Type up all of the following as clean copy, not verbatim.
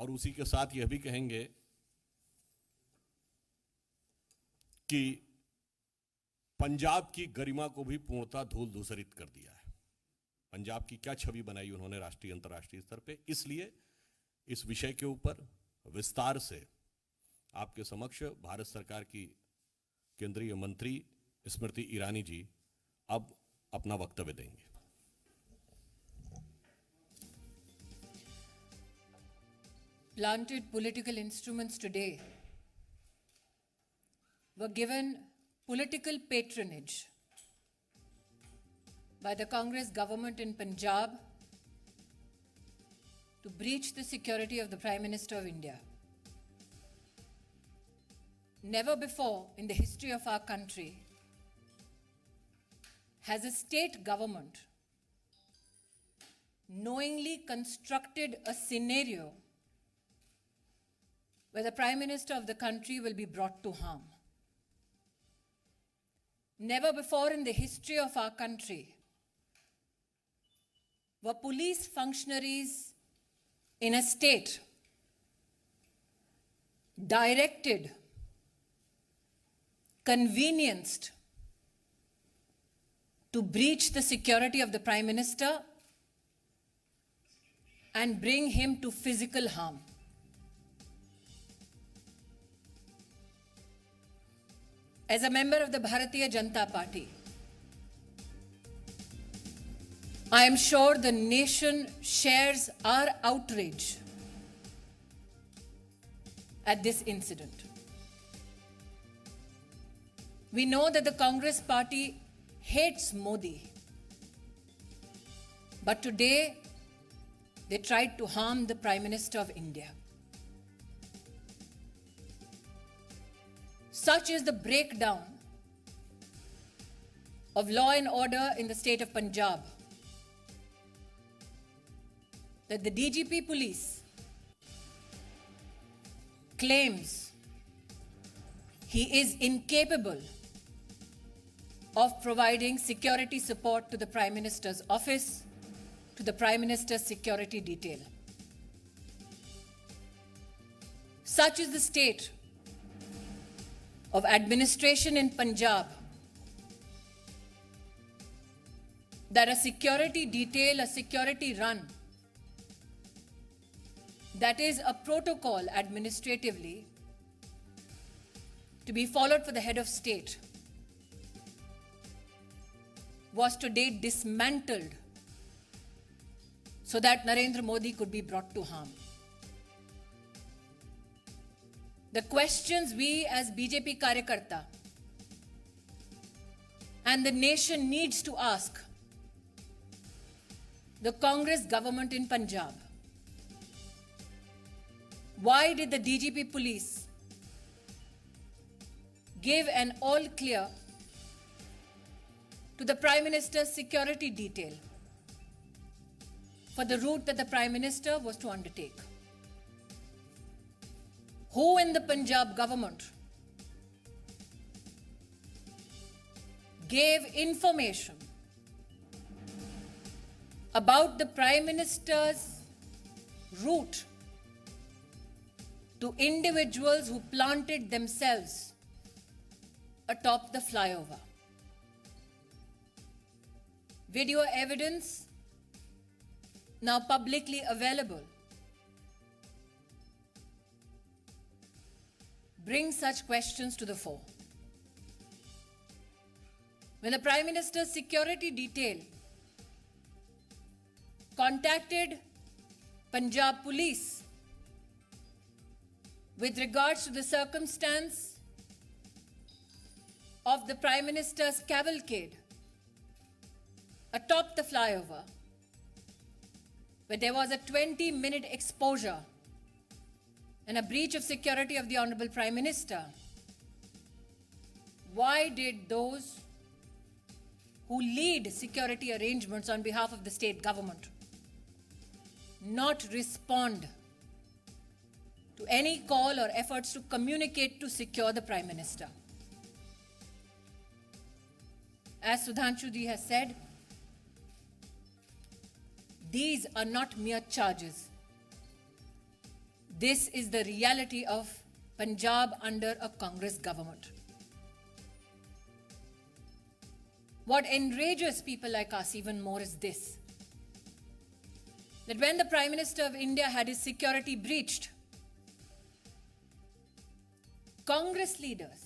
और उसी के साथ यह भी कहेंगे कि पंजाब की गरिमा को भी पूर्णतः धूल धूसरित कर दिया है। पंजाब की क्या छवि बनाई उन्होंने राष्ट्रीय अंतर्राष्ट्रीय स्तर पे। इसलिए इस विषय के ऊपर विस्तार से आपके समक्ष भारत सरकार की केंद्रीय मंत्री स्मृति ईरानी जी अब अपना वक्तव्य देंगे। Planted political instruments today were given political patronage by the Congress government in Punjab to breach the security of the Prime Minister of India. Never before in the history of our country has a state government knowingly constructed a scenario where the Prime Minister of the country will be brought to harm. Never before in the history of our country were police functionaries in a state directed, convenienced to breach the security of the Prime Minister and bring him to physical harm. As a member of the Bharatiya Janata Party, I am sure the nation shares our outrage at this incident. We know that the Congress party hates Modi, but today they tried to harm the Prime Minister of India. Such is the breakdown of law and order in the state of Punjab that the DGP police claims he is incapable of providing security support to the Prime Minister's office, to the Prime Minister's security detail. Such is the state of administration in Punjab that a security detail, a security run, that is a protocol administratively to be followed for the head of state, was today dismantled so that Narendra Modi could be brought to harm. The questions we as BJP Karyakarta and the nation needs to ask the Congress government in Punjab: why did the DGP police give an all clear to the Prime Minister's security detail for the route that the Prime Minister was to undertake? Who in the Punjab government gave information about the Prime Minister's route to individuals who planted themselves atop the flyover? Video evidence now publicly available bring such questions to the fore. When the Prime Minister's security detail contacted Punjab Police with regards to the circumstance of the Prime Minister's cavalcade atop the flyover, where there was a 20-minute exposure and a breach of security of the Honorable Prime Minister, why did those who lead security arrangements on behalf of the state government not respond to any call or efforts to communicate to secure the Prime Minister? As Sudhanshu ji has said, these are not mere charges. this is the reality of Punjab under a Congress government. What enrages people like us even more is this: that when the Prime Minister of India had his security breached, Congress leaders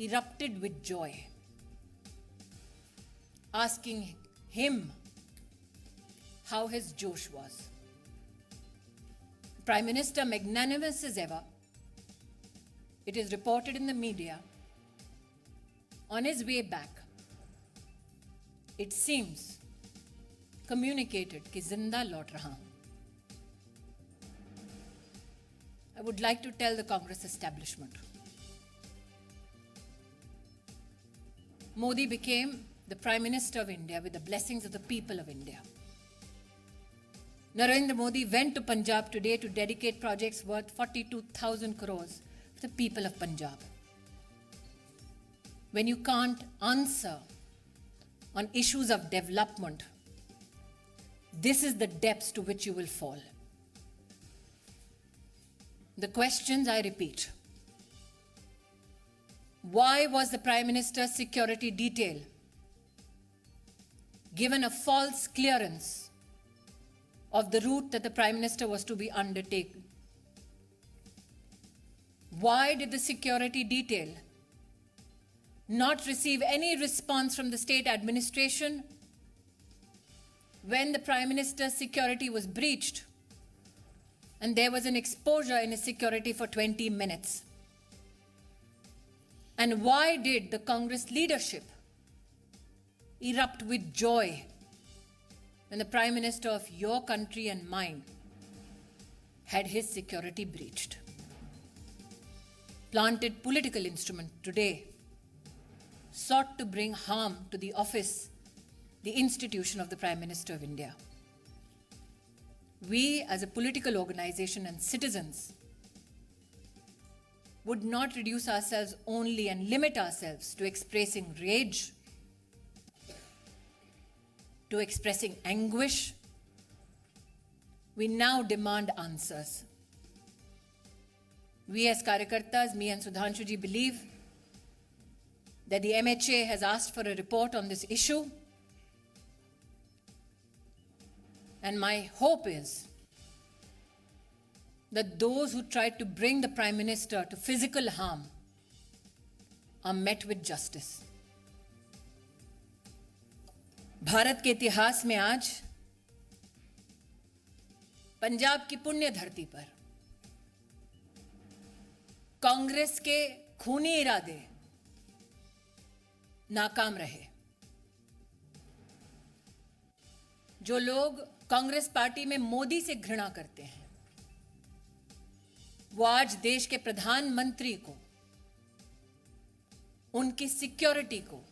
erupted with joy, asking him how his Josh was. Prime Minister, magnanimous as ever, it is reported in the media, on his way back, it seems, communicated कि जिंदा लौट रहा हूं. I would like to tell the Congress establishment, Modi became the Prime Minister of India with the blessings of the people of India. Narendra Modi went to Punjab today to dedicate projects worth 42,000 crores for the people of Punjab. When you can't answer on issues of development, this is the depths to which you will fall. The questions, I repeat: why was the Prime Minister's security detail given a false clearance of the route that the Prime Minister was to be undertaken? Why did the security detail not receive any response from the state administration when the Prime Minister's security was breached and there was an exposure in his security for 20 minutes? And why did the Congress leadership erupt with joy when the Prime Minister of your country and mine had his security breached? Planted political instrument today sought to bring harm to the office, the institution of the Prime Minister of India. We, as a political organization and citizens, would not reduce ourselves only and limit ourselves to expressing rage, to expressing anguish. We now demand answers. We as Karyakartas, me and Sudhanshuji, believe that the MHA has asked for a report on this issue. And my hope is that those who tried to bring the Prime Minister to physical harm are met with justice. Bharat के इतिहास में आज पंजाब की पुण्य धरती पर कांग्रेस के खूनी इरादे नाकाम रहे. जो लोग कांग्रेस पार्टी में मोदी से घृणा करते हैं, वो आज देश के प्रधानमंत्री को, उनकी सिक्योरिटी को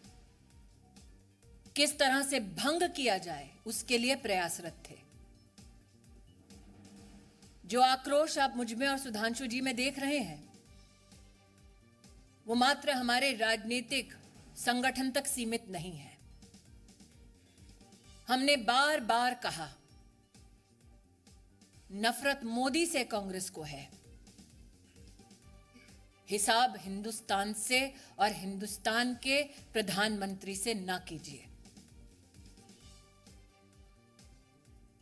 किस तरह से भंग किया जाए उसके लिए प्रयासरत थे. जो आक्रोश आप मुझ में और सुधांशु जी में देख रहे हैं, वो मात्र हमारे राजनीतिक संगठन तक सीमित नहीं है. हमने बार बार कहा, नफरत मोदी से कांग्रेस को है, हिसाब हिंदुस्तान से और हिंदुस्तान के प्रधानमंत्री से ना कीजिए.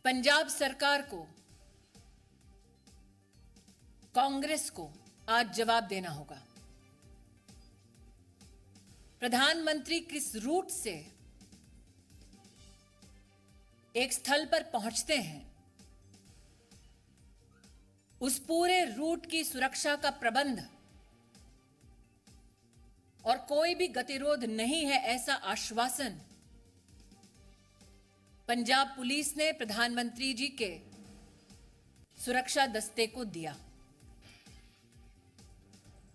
पंजाब सरकार को, कांग्रेस को आज जवाब देना होगा. प्रधानमंत्री किस रूट से एक स्थल पर पहुंचते हैं, उस पूरे रूट की सुरक्षा का प्रबंध और कोई भी गतिरोध नहीं है, ऐसा आश्वासन पंजाब पुलिस ने प्रधानमंत्री जी के सुरक्षा दस्ते को दिया.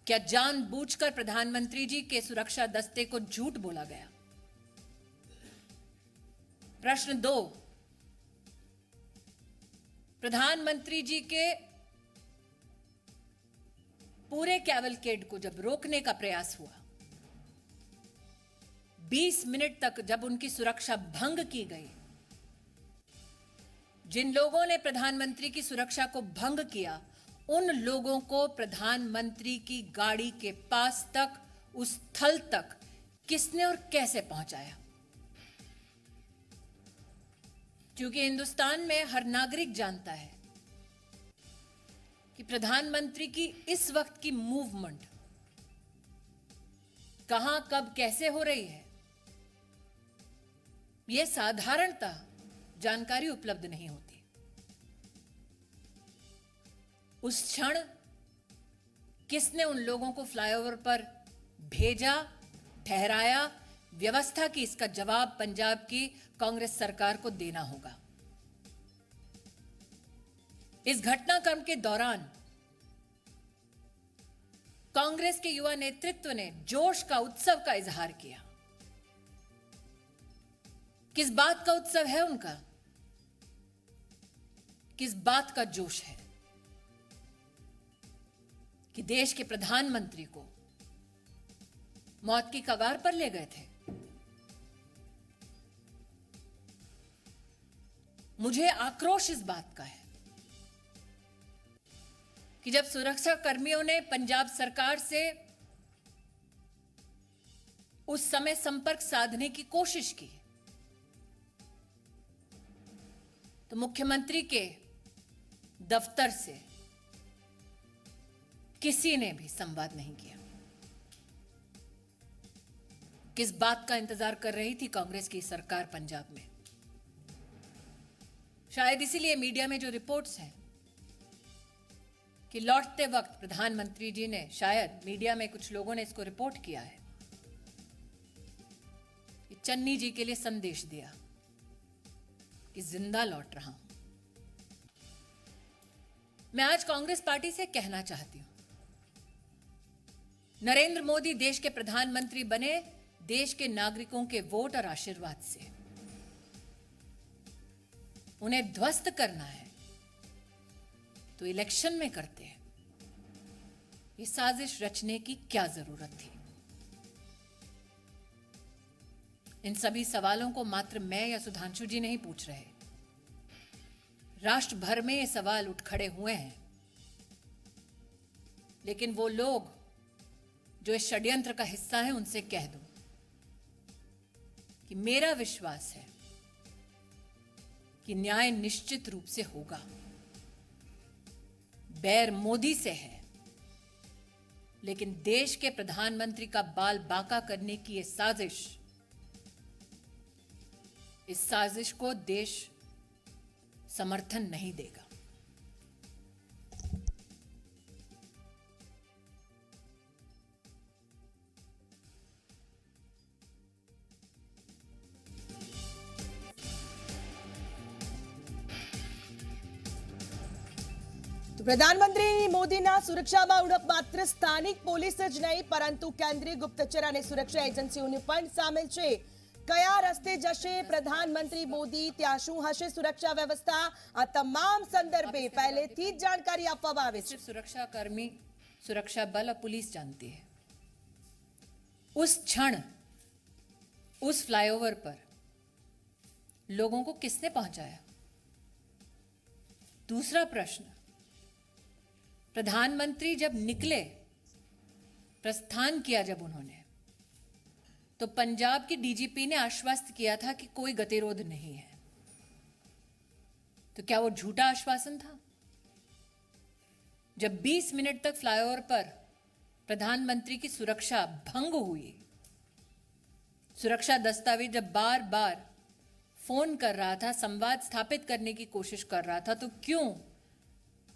क्या जानबूझकर प्रधानमंत्री जी के सुरक्षा दस्ते को झूठ बोला गया? प्रश्न 2, प्रधानमंत्री जी के पूरे कैवलकेड को जब रोकने का प्रयास हुआ, 20 मिनट तक जब उनकी सुरक्षा भंग की गई, जिन लोगों ने प्रधानमंत्री की सुरक्षा को भंग किया, उन लोगों को प्रधानमंत्री की गाड़ी के पास तक, उस स्थल तक किसने और कैसे पहुंचाया? क्योंकि हिंदुस्तान में हर नागरिक जानता है कि प्रधानमंत्री की इस वक्त की मूवमेंट कहां, कब, कैसे हो रही है, यह साधारणतः जानकारी उपलब्ध नहीं होती। उस क्षण किसने उन लोगों को फ्लाईओवर पर भेजा, ठहराया, व्यवस्था की, इसका जवाब पंजाब की कांग्रेस सरकार को देना होगा। इस घटनाक्रम के दौरान कांग्रेस के युवा नेतृत्व ने जोश का, उत्सव का इजहार किया। किस बात का उत्सव है उनका? किस बात का जोश है कि देश के प्रधानमंत्री को मौत की कगार पर ले गए थे? मुझे आक्रोश इस बात का है कि जब सुरक्षा कर्मियों ने पंजाब सरकार से उस समय संपर्क साधने की कोशिश की तो मुख्यमंत्री के दफ्तर से किसी ने भी संवाद नहीं किया। किस बात का इंतजार कर रही थी कांग्रेस की सरकार पंजाब में? शायद इसीलिए मीडिया में जो रिपोर्ट्स हैं कि लौटते वक्त प्रधानमंत्री जी ने, शायद मीडिया में कुछ लोगों ने इसको रिपोर्ट किया है, कि चन्नी जी के लिए संदेश दिया कि जिंदा लौट रहा हूं। मैं आज कांग्रेस पार्टी से कहना चाहती हूं, नरेंद्र मोदी देश के प्रधानमंत्री बने देश के नागरिकों के वोट और आशीर्वाद से। उन्हें ध्वस्त करना है तो इलेक्शन में करते हैं। ये साजिश रचने की क्या जरूरत थी? इन सभी सवालों को मात्र मैं या सुधांशु जी नहीं पूछ रहे, राष्ट्र भर में ये सवाल उठ खड़े हुए हैं। लेकिन वो लोग जो इस षड्यंत्र का हिस्सा हैं, उनसे कह दूं कि मेरा विश्वास है कि न्याय निश्चित रूप से होगा। बैर मोदी से है, लेकिन देश के प्रधानमंत्री का बाल बांका करने की ये साजिश, इस साजिश को देश समर्थन नहीं देगा। તો પ્રધાનમંત્રી મોદીના સુરક્ષામાં ઉણપ માત્ર સ્થાનિક પોલીસ જ નહીં પરંતુ કેન્દ્રીય ગુપ્તચર અને સુરક્ષા એજન્સીઓની પણ સામેલ છે। કયા રસ્તે જશે પ્રધાનમંત્રી મોદી, ત્યાં શું હશે સુરક્ષા વ્યવસ્થા, આ તમામ સંદર્ભે પહેલેથી જ જાણકારી આપવામાં આવે છે। सिर्फ सुरक्षा कर्मी, सुरक्षा बल और पुलिस जानती है। उस क्षण उस फ्लाईओवर पर लोगों को किसने पहुंचाया? दूसरा प्रश्न, प्रधानमंत्री जब निकले, प्रस्थान किया जब उन्होंने, तो पंजाब की डीजीपी ने आश्वस्त किया था कि कोई गतिरोध नहीं है। तो क्या वो झूठा आश्वासन था? जब 20 मिनट तक फ्लाईओवर पर प्रधानमंत्री की सुरक्षा भंग हुई, सुरक्षा दस्तावेज जब बार बार फोन कर रहा था, संवाद स्थापित करने की कोशिश कर रहा था, तो क्यों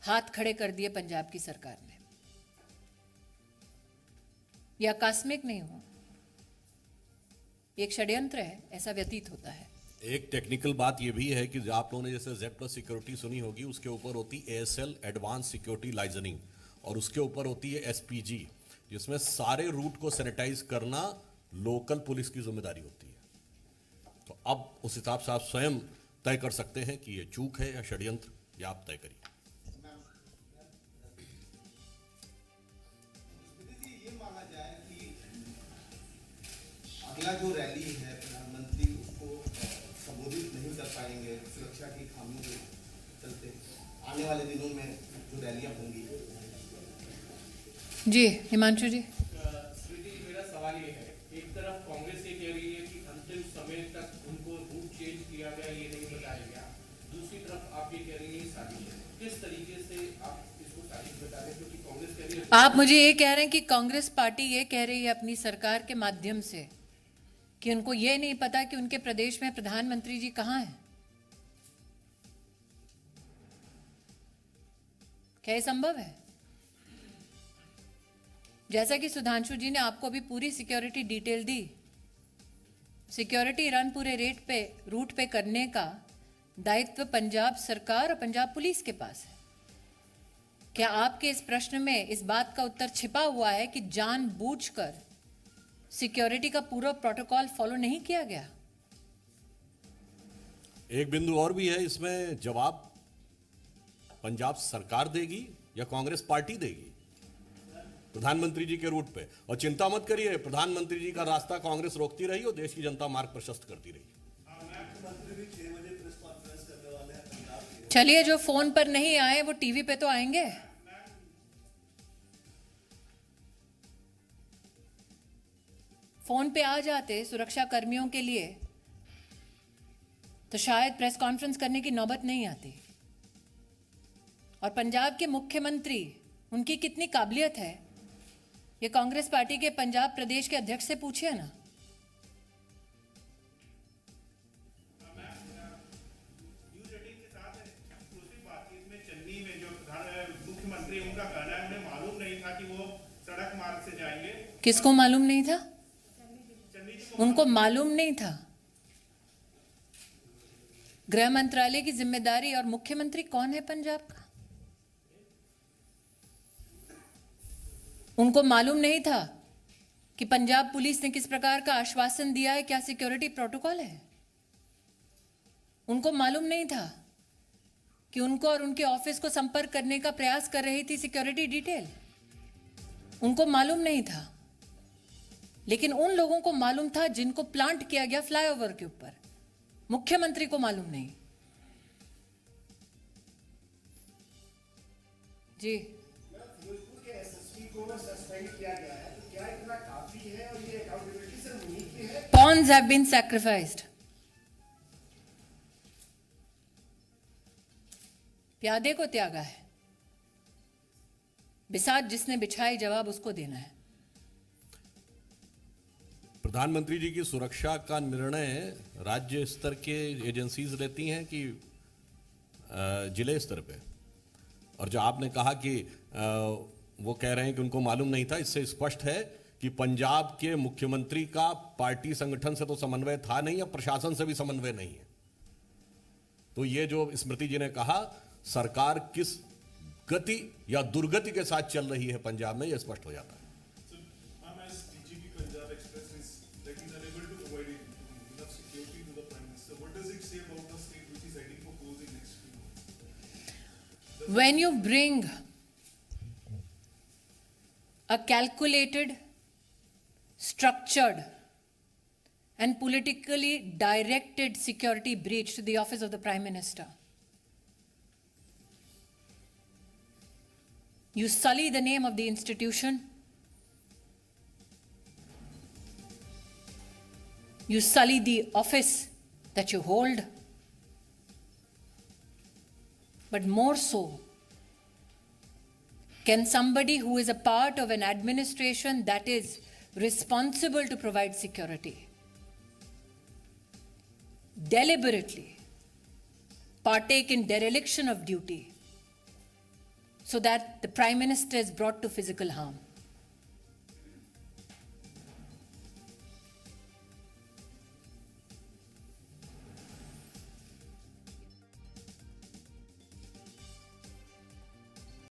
हाथ खड़े कर दिए पंजाब की सरकार ने? यह आकस्मिक नहीं हुआ, एक षड्यंत्र है, ऐसा व्यतीत होता है। एक टेक्निकल बात यह भी है कि आप लोगों ने जैसे Z+ सिक्योरिटी सुनी होगी, उसके ऊपर होती ASL एडवांस सिक्योरिटी लाइजनिंग, और उसके ऊपर होती है SPG, जिसमें सारे रूट को सैनिटाइज करना लोकल पुलिस की जिम्मेदारी होती है। तो अब उस हिसाब से आप स्वयं तय कर सकते हैं कि ये चूक है या षड्यंत्र, या आप तय करिए। अगला जो रैली है प्रधानमंत्री उसको संबोधित नहीं कर पाएंगे, सुरक्षा की खामी आने वाले दिनों में जो रैलियां होंगी। जी हिमांशु जी। स्मृति जी, मेरा सवाल ये है, एक तरफ कांग्रेस ये कह रही है कि अंतिम समय तक उनको रूट चेंज किया गया, ये नहीं बताया गया, दूसरी तरफ आप ये कह रही हैं साजिश है। किस तरीके से आप इसको साजिश बता रहे हैं? क्योंकि कांग्रेस कह रही है आप मुझे ये कह रहे हैं कि कांग्रेस पार्टी ये कह रही है अपनी सरकार के माध्यम से कि उनको ये नहीं पता कि उनके प्रदेश में प्रधानमंत्री जी कहाँ हैं? क्या ये संभव है? जैसा कि सुधांशु जी ने आपको भी पूरी सिक्योरिटी डिटेल दी, सिक्योरिटी रन पूरे रूट पे करने का दायित्व पंजाब सरकार और पंजाब पुलिस के पास है। क्या आपके इस प्रश्न में इस बात का उत्तर छिपा हुआ है कि जानबूझकर सिक्योरिटी का पूरा प्रोटोकॉल फॉलो नहीं किया गया? एक बिंदु और भी है इसमें, जवाब पंजाब सरकार देगी या कांग्रेस पार्टी देगी प्रधानमंत्री जी के रूट पे। और चिंता मत करिए, प्रधानमंत्री जी का रास्ता कांग्रेस रोकती रही और देश की जनता मार्ग प्रशस्त करती रही। चलिए, जो फोन पर नहीं आए वो टीवी पे तो आएंगे। फोन पे आ जाते सुरक्षा कर्मियों के लिए तो शायद प्रेस कॉन्फ्रेंस करने की नौबत नहीं आती। और पंजाब के मुख्यमंत्री, उनकी कितनी काबिलियत है, ये कांग्रेस पार्टी के पंजाब प्रदेश के अध्यक्ष से पूछिए ना। मुख्यमंत्री, उनका कहना है उन्हें मालूम नहीं था कि वो सड़क मार्ग से जाएंगे। किसको मालूम नहीं था? उनको मालूम नहीं था। गृह मंत्रालय की जिम्मेदारी और मुख्यमंत्री कौन है पंजाब का? उनको मालूम नहीं था कि पंजाब पुलिस ने किस प्रकार का आश्वासन दिया है, क्या सिक्योरिटी प्रोटोकॉल है? उनको मालूम नहीं था कि उनको और उनके ऑफिस को संपर्क करने का प्रयास कर रही थी सिक्योरिटी डिटेल? उनको मालूम नहीं था। लेकिन उन लोगों को मालूम था जिनको प्लांट किया गया फ्लाईओवर के ऊपर। मुख्यमंत्री को मालूम नहीं। जी, pawns have been sacrificed. प्यादे को त्यागा है, बिसात जिसने बिछाई जवाब उसको देना है। प्रधानमंत्री जी की सुरक्षा का निर्णय राज्य स्तर के एजेंसीज लेती हैं कि जिले स्तर पे? और जो आपने कहा कि वो कह रहे हैं कि उनको मालूम नहीं था, इससे स्पष्ट है कि पंजाब के मुख्यमंत्री का पार्टी संगठन से तो समन्वय था नहीं, या प्रशासन से भी समन्वय नहीं है। तो ये जो स्मृति जी ने कहा, सरकार किस गति या दुर्गति के साथ चल रही है पंजाब में, यह स्पष्ट हो जाता है। When you bring a calculated, structured, and politically directed security breach to the office of the Prime Minister, you sully the name of the institution, you sully the office that you hold, but more so, can somebody who is a part of an administration that is responsible to provide security deliberately partake in dereliction of duty so that the Prime Minister is brought to physical harm?